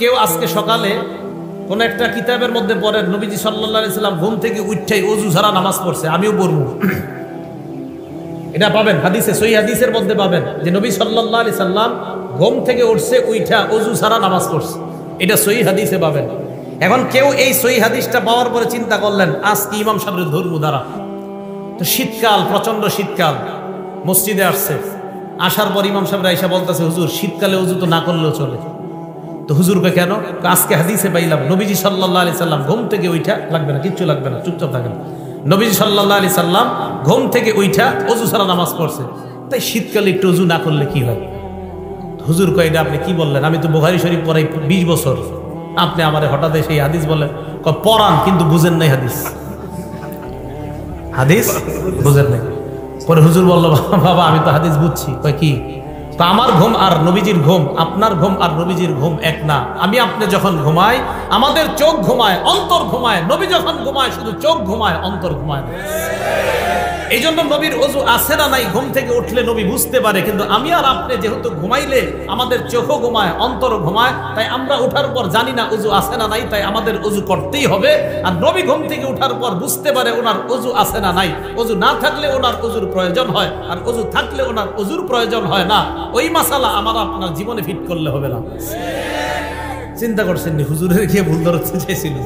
কেউ আজকে সকালে কোন একটা কিতাবের মধ্যে পড়েন নবীজি সাল্লাল্লাহু আলাইহি সাল্লাম ঘুম থেকে উঠেই ওযু ছাড়া নামাজ পড়ছে, আমিও পড়বো, এটা পাবেন হাদিসে, সহিহ হাদিসের মধ্যে পাবেন যে নবী সাল্লাল্লাহু আলাইহি সাল্লাম ঘুম থেকে উঠছে উইঠা ওযু ছাড়া নামাজ পড়ছে, এটা সহিহ হাদিসে পাবেন। এখন কেউ এই সহিহ হাদিসটা পাওয়ার পরে চিন্তা করলেন আজকে ইমাম সাহেবের ধর্ম দ্বারা, তো শীতকাল, প্রচন্ড শীতকাল, মসজিদে আসছে, আসার পর ইমাম সাহেব আইসা বলতেছে হুজুর শীতকালে ওযু তো না করলেও চলে। তো হুজুরকে কেন? আজকে হাদিসে পাইলাম নবীজি সাল্লাল্লাহু আলাইহি সাল্লাম ঘুম থেকে উঠা, লাগবে না, কিচ্ছু লাগবে না, চুপচাপ থাকেন, নবীজি সাল্লাল্লাহু আলাইহি সাল্লাম ঘুম থেকে উঠা ওযু ছাড়া নামাজ পড়ছে, তাই শীতকালে একটু ওযু না করলে কি হয়? হুজুর কয় এটা আপনি কি বললেন, আমি তো বুখারী শরীফ পড়াই 20 বছর, আপনি আমারে হঠাৎ সেই হাদিস বলেন, পড়ান কিন্তু বুঝেন নাই হাদিস, হাদিস বুঝেন নাই। পরে হুজুর বলল বাবা আমি তো হাদিস বুঝছি। কয় কি? তো আমার ঘুম আর নবীজির ঘুম, আপনার ঘুম আর নবীজির ঘুম এক না। আমি আপনি যখন ঘুমাই আমাদের চোখ ঘুমায়, অন্তর ঘুমায়, নবী যখন ঘুমায় শুধু চোখ ঘুমায়, অন্তর ঘুমায় না। এই জন্য নবীর ওযু আছে না নাই ঘুম থেকে উঠলে নবী বুঝতে পারে, কিন্তু আমি আর আপনি যেহেতু ঘুমাইলে আমাদের চোখও ঘুমায়, অন্তর ঘুমায়, তাই আমরা উঠার পর জানি না ওযু আছে না নাই, তাই আমাদের ওযু করতেই হবে। আর নবী ঘুম থেকে উঠার পর বুঝতে পারে ওনার ওযু আছে না নাই, ওযু না থাকলে ওনার ওযুর প্রয়োজন হয়, আর ওযু থাকলে ওনার ওযুর প্রয়োজন হয় না। ওই মাসালা আমার আপনার জীবনে ফিট করলে হবে না। চিন্তা করছেন হুজুরের গিয়ে ভুল ধরতে চেয়েছিল।